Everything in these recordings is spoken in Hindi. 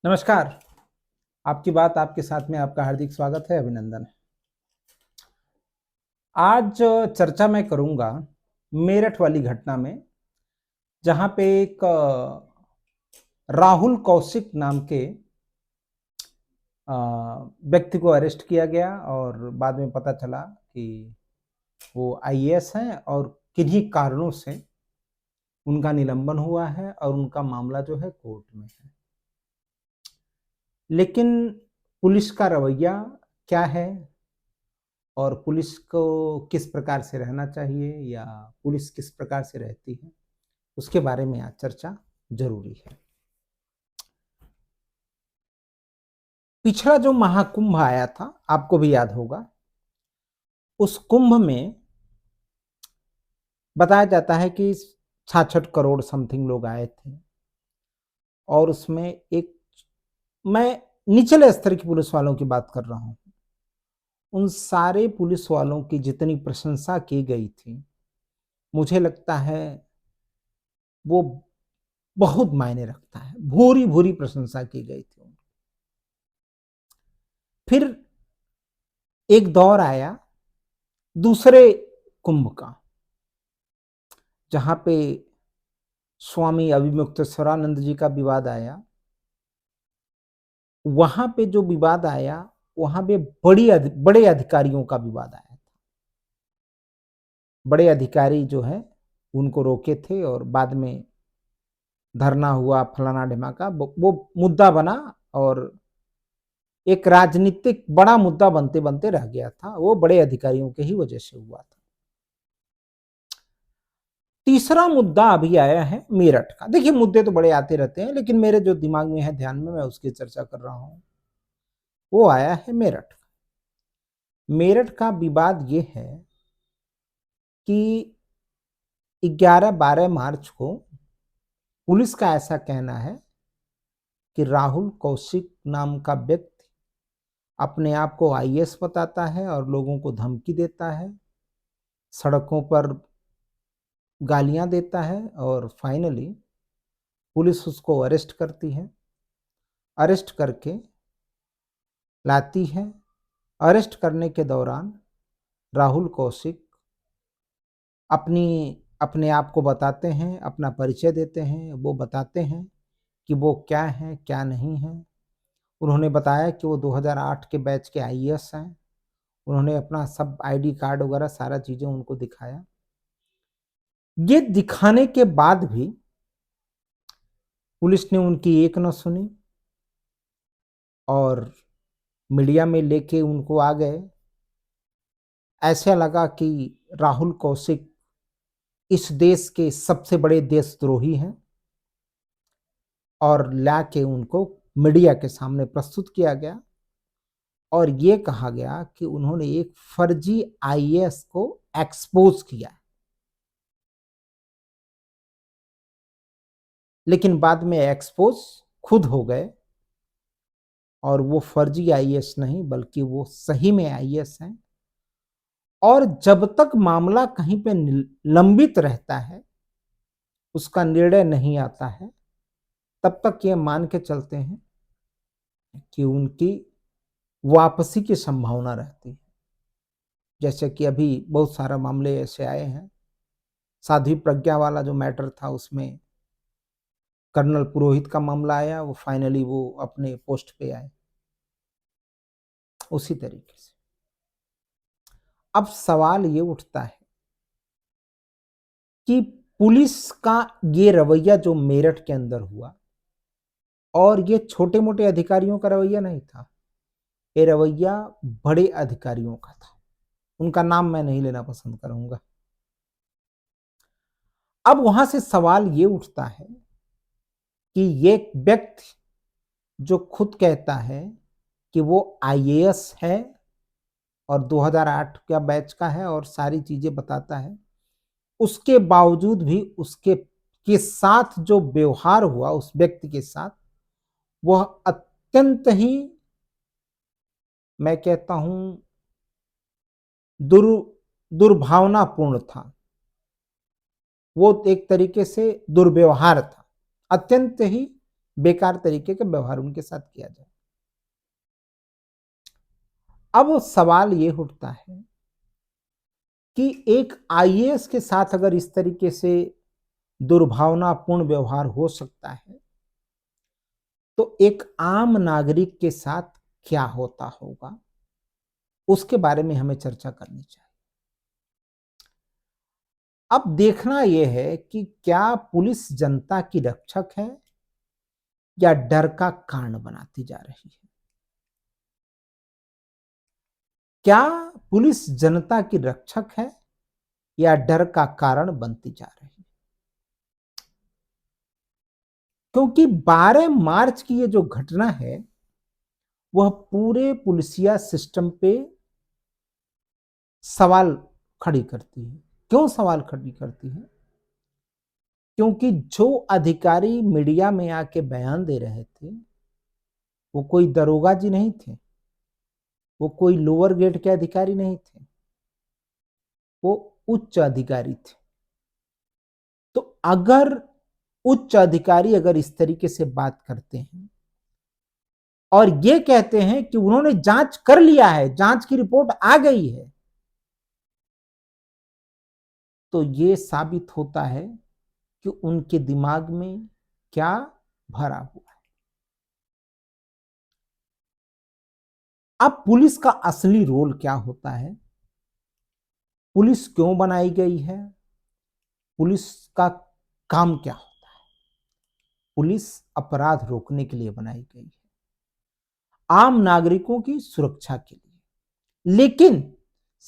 नमस्कार। आपकी बात आपके साथ में आपका हार्दिक स्वागत है, अभिनंदन। आज जो चर्चा मैं करूँगा मेरठ वाली घटना में, जहाँ पे एक राहुल कौशिक नाम के व्यक्ति को अरेस्ट किया गया और बाद में पता चला कि वो आईएएस हैं और किन्हीं कारणों से उनका निलंबन हुआ है और उनका मामला जो है कोर्ट में है। लेकिन पुलिस का रवैया क्या है और पुलिस को किस प्रकार से रहना चाहिए या पुलिस किस प्रकार से रहती है, उसके बारे में आज चर्चा जरूरी है। पिछला जो महाकुंभ आया था, आपको भी याद होगा, उस कुंभ में बताया जाता है कि 66 करोड़ समथिंग लोग आए थे और उसमें एक, मैं निचले स्तर की पुलिस वालों की बात कर रहा हूं, उन सारे पुलिस वालों की जितनी प्रशंसा की गई थी, मुझे लगता है वो बहुत मायने रखता है। भूरी भूरी प्रशंसा की गई थी। फिर एक दौर आया दूसरे कुंभ का, जहां पे स्वामी अविमुक्तेश्वरानंद जी का विवाद आया। वहां पे जो विवाद आया, वहां पे बड़े अधिकारियों का विवाद आया था। बड़े अधिकारी जो है उनको रोके थे और बाद में धरना हुआ, फलाना ढिमाका, वो मुद्दा बना और एक राजनीतिक बड़ा मुद्दा बनते बनते रह गया था। वो बड़े अधिकारियों के ही वजह से हुआ था। तीसरा मुद्दा अभी आया है मेरठ का। देखिए, मुद्दे तो बड़े आते रहते हैं, लेकिन मेरे जो दिमाग में है, ध्यान में, मैं उसकी चर्चा कर रहा हूं। वो आया है मेरठ। मेरठ का विवाद ये है कि 11-12 मार्च को पुलिस का ऐसा कहना है कि राहुल कौशिक नाम का व्यक्ति अपने आप को आईएएस बताता है और लोगों को धमकी देता है, सड़कों पर गालियां देता है और फाइनली पुलिस उसको अरेस्ट करती है। अरेस्ट करके लाती है। अरेस्ट करने के दौरान राहुल कौशिक अपनी अपने आप को बताते हैं, अपना परिचय देते हैं। वो बताते हैं कि वो क्या है क्या नहीं है। उन्होंने बताया कि वो 2008 के बैच के आईएएस हैं। उन्होंने अपना सब आईडी कार्ड वगैरह सारा चीजें उनको दिखाया। ये दिखाने के बाद भी पुलिस ने उनकी एक न सुनी और मीडिया में लेके उनको आ गए। ऐसा लगा कि राहुल कौशिक इस देश के सबसे बड़े देशद्रोही हैं और लाके उनको मीडिया के सामने प्रस्तुत किया गया और ये कहा गया कि उन्होंने एक फर्जी आईएएस को एक्सपोज किया। लेकिन बाद में एक्सपोज खुद हो गए और वो फर्जी आईएएस नहीं बल्कि वो सही में आईएएस हैं। और जब तक मामला कहीं पे लंबित रहता है, उसका निर्णय नहीं आता है, तब तक ये मान के चलते हैं कि उनकी वापसी की संभावना रहती है। जैसे कि अभी बहुत सारा मामले ऐसे आए हैं। साध्वी प्रज्ञा वाला जो मैटर था, उसमें कर्नल पुरोहित का मामला आया, वो फाइनली वो अपने पोस्ट पे आए। उसी तरीके से अब सवाल ये उठता है कि पुलिस का ये रवैया जो मेरठ के अंदर हुआ, और ये छोटे मोटे अधिकारियों का रवैया नहीं था, ये रवैया बड़े अधिकारियों का था। उनका नाम मैं नहीं लेना पसंद करूंगा। अब वहां से सवाल ये उठता है कि ये व्यक्ति जो खुद कहता है कि वो आईएएस है और 2008 का बैच का है और सारी चीजें बताता है, उसके बावजूद भी उसके के साथ जो व्यवहार हुआ उस व्यक्ति के साथ, वह अत्यंत ही, मैं कहता हूं, दुर दुर्भावनापूर्ण था। वो एक तरीके से दुर्व्यवहार था, अत्यंत ही बेकार तरीके का व्यवहार उनके साथ किया जाए। अब सवाल ये उठता है कि एक आईएएस के साथ अगर इस तरीके से दुर्भावनापूर्ण व्यवहार हो सकता है, तो एक आम नागरिक के साथ क्या होता होगा, उसके बारे में हमें चर्चा करनी चाहिए। अब देखना यह है कि क्या पुलिस जनता की रक्षक है या डर का कारण बनाती जा रही है। क्या पुलिस जनता की रक्षक है या डर का कारण बनती जा रही है। क्योंकि 12 मार्च की ये जो घटना है वह पूरे पुलिसिया सिस्टम पे सवाल खड़ी करती है। क्यों सवाल खड़ी करती है? क्योंकि जो अधिकारी मीडिया में आके बयान दे रहे थे वो कोई दरोगा जी नहीं थे, वो कोई लोअर ग्रेड के अधिकारी नहीं थे, वो उच्च अधिकारी थे। तो अगर उच्च अधिकारी अगर इस तरीके से बात करते हैं और ये कहते हैं कि उन्होंने जांच कर लिया है, जांच की रिपोर्ट आ गई है, तो ये साबित होता है कि उनके दिमाग में क्या भरा हुआ है। अब पुलिस का असली रोल क्या होता है, पुलिस क्यों बनाई गई है, पुलिस का काम क्या होता है। पुलिस अपराध रोकने के लिए बनाई गई है, आम नागरिकों की सुरक्षा के लिए। लेकिन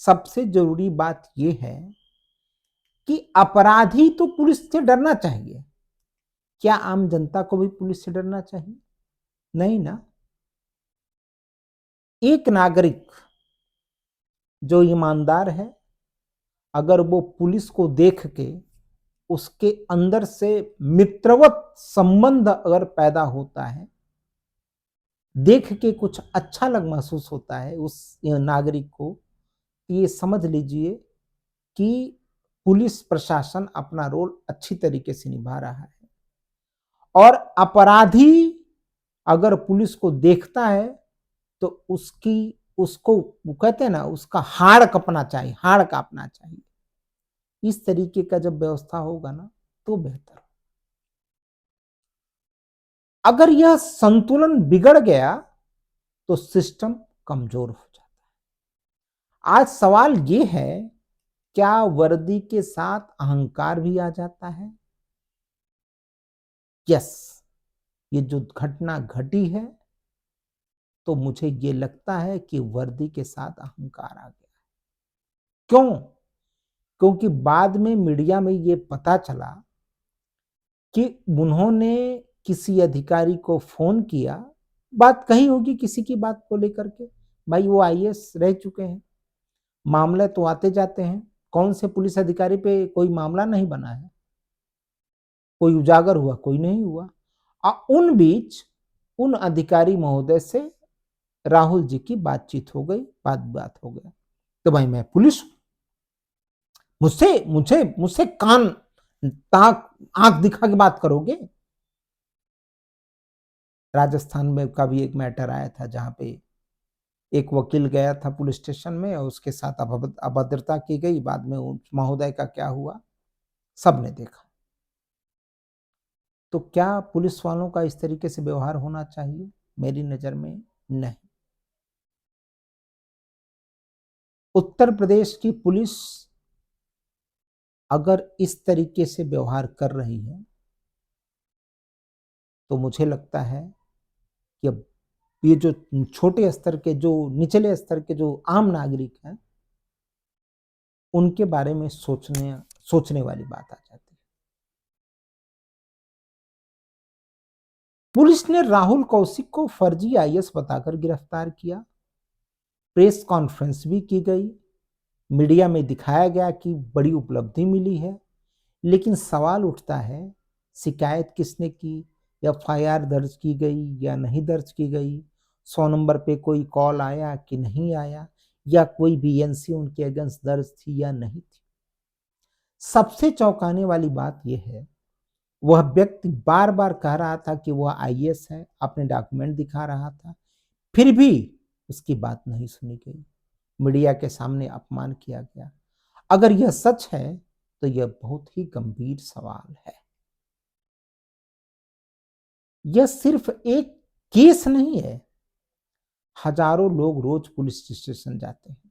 सबसे जरूरी बात यह है कि अपराधी तो पुलिस से डरना चाहिए, क्या आम जनता को भी पुलिस से डरना चाहिए? नहीं ना। एक नागरिक जो ईमानदार है, अगर वो पुलिस को देख के उसके अंदर से मित्रवत संबंध अगर पैदा होता है, देख के कुछ अच्छा लग महसूस होता है उस नागरिक को, ये समझ लीजिए कि पुलिस प्रशासन अपना रोल अच्छी तरीके से निभा रहा है। और अपराधी अगर पुलिस को देखता है तो उसको वो कहते हैं ना, उसका हाड़ कपना चाहिए, हाड़ कांपना चाहिए। इस तरीके का जब व्यवस्था होगा ना तो बेहतर हो। अगर यह संतुलन बिगड़ गया तो सिस्टम कमजोर हो जाता है। आज सवाल यह है, क्या वर्दी के साथ अहंकार भी आ जाता है? यस, ये जो घटना घटी है तो मुझे ये लगता है कि वर्दी के साथ अहंकार आ गया। क्यों? क्योंकि बाद में मीडिया में ये पता चला कि उन्होंने किसी अधिकारी को फोन किया, बात कही होगी किसी की बात को लेकर के, भाई वो आईएएस रह चुके हैं, मामले तो आते जाते हैं, कौन से पुलिस अधिकारी पे कोई मामला नहीं बना है, कोई उजागर हुआ, कोई नहीं हुआ। उन बीच उन अधिकारी महोदय से राहुल जी की बातचीत हो गई, बात हो गया। तो भाई मैं पुलिस हूं, मुझसे मुझे मुझसे कान ताक आंख दिखा के बात करोगे? राजस्थान में का भी एक मैटर आया था जहां पे एक वकील गया था पुलिस स्टेशन में और उसके साथ अभद्रता की गई। बाद में उस महोदय का क्या हुआ सबने देखा। तो क्या पुलिस वालों का इस तरीके से व्यवहार होना चाहिए? मेरी नजर में नहीं। उत्तर प्रदेश की पुलिस अगर इस तरीके से व्यवहार कर रही है तो मुझे लगता है कि अब ये जो छोटे स्तर के, जो निचले स्तर के जो आम नागरिक हैं, उनके बारे में सोचने वाली बात आ जाती है। पुलिस ने राहुल कौशिक को फर्जी आईएएस बताकर गिरफ्तार किया, प्रेस कॉन्फ्रेंस भी की गई, मीडिया में दिखाया गया कि बड़ी उपलब्धि मिली है। लेकिन सवाल उठता है, शिकायत किसने की, एफआईआर दर्ज की गई या नहीं दर्ज की गई, 100 नंबर पे कोई कॉल आया कि नहीं आया, या कोई बीएनसी उनके अगेंस्ट दर्ज थी या नहीं थी। सबसे चौंकाने वाली बात यह है, वह व्यक्ति बार बार कह रहा था कि वह आईएएस है, अपने डॉक्यूमेंट दिखा रहा था, फिर भी उसकी बात नहीं सुनी गई। मीडिया के सामने अपमान किया गया। अगर यह सच है तो यह बहुत ही गंभीर सवाल है। यह सिर्फ एक केस नहीं है। हजारों लोग रोज पुलिस स्टेशन जाते हैं,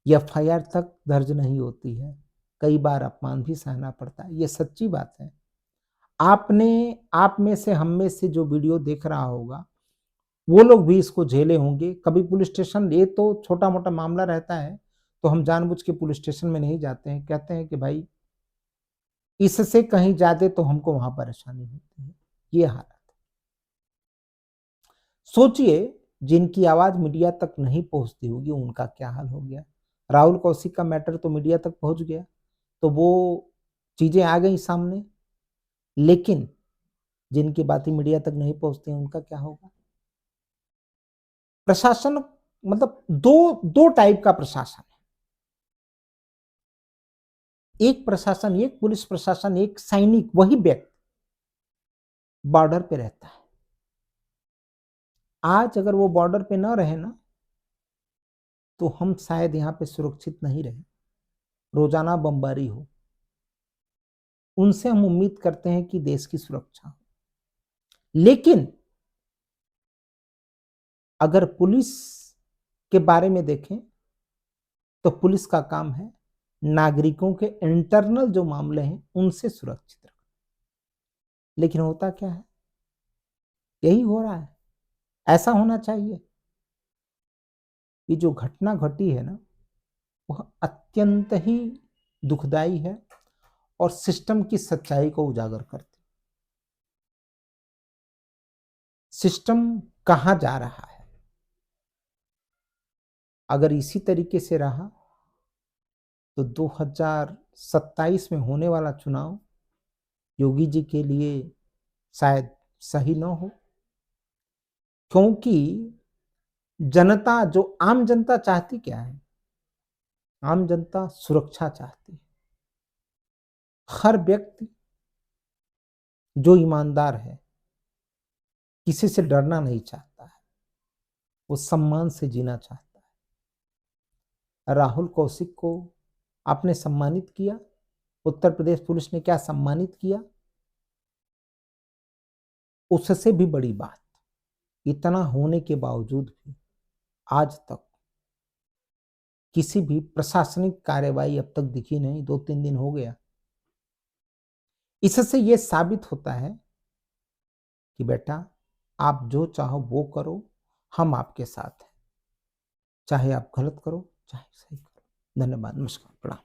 एफआईआर तक दर्ज नहीं होती है, कई बार अपमान भी सहना पड़ता है। यह सच्ची बात है। आप में से, हम में से जो वीडियो देख रहा होगा, वो लोग भी इसको झेले होंगे। कभी पुलिस स्टेशन, ये तो छोटा मोटा मामला रहता है तो हम जानबूझ के पुलिस स्टेशन में नहीं जाते हैं, कहते हैं कि भाई इससे कहीं ज्यादा तो हमको वहां परेशानी होती है। ये हालत। सोचिए, जिनकी आवाज मीडिया तक नहीं पहुंचती होगी उनका क्या हाल हो गया। राहुल कौशिक का मैटर तो मीडिया तक पहुंच गया, तो वो चीजें आ गई सामने, लेकिन जिनकी बातें मीडिया तक नहीं पहुंचती उनका क्या होगा। प्रशासन, मतलब दो दो टाइप का प्रशासन है। एक प्रशासन, एक पुलिस प्रशासन, एक सैनिक, वही व्यक्ति बॉर्डर पे रहता है। आज अगर वो बॉर्डर पे ना रहे ना, तो हम शायद यहां पे सुरक्षित नहीं रहे। रोजाना बमबारी हो, उनसे हम उम्मीद करते हैं कि देश की सुरक्षा हो। लेकिन अगर पुलिस के बारे में देखें तो पुलिस का काम है नागरिकों के इंटरनल जो मामले हैं उनसे सुरक्षित रखना। लेकिन होता क्या है, यही हो रहा है। ऐसा होना चाहिए। ये जो घटना घटी है ना, वह अत्यंत ही दुखदाई है और सिस्टम की सच्चाई को उजागर करती। सिस्टम कहां जा रहा है? अगर इसी तरीके से रहा तो 2027 में होने वाला चुनाव योगी जी के लिए शायद सही न हो, क्योंकि जनता, जो आम जनता चाहती क्या है? आम जनता सुरक्षा चाहती है। हर व्यक्ति जो ईमानदार है, किसी से डरना नहीं चाहता है, वो सम्मान से जीना चाहता है। राहुल कौशिक को आपने सम्मानित किया, उत्तर प्रदेश पुलिस ने क्या सम्मानित किया? उससे भी बड़ी बात, इतना होने के बावजूद भी आज तक किसी भी प्रशासनिक कार्रवाई अब तक दिखी नहीं। 2-3 दिन हो गया। इससे यह साबित होता है कि बेटा, आप जो चाहो वो करो, हम आपके साथ हैं। चाहे आप गलत करो, चाहे सही करो। धन्यवाद, नमस्कार, प्रणाम।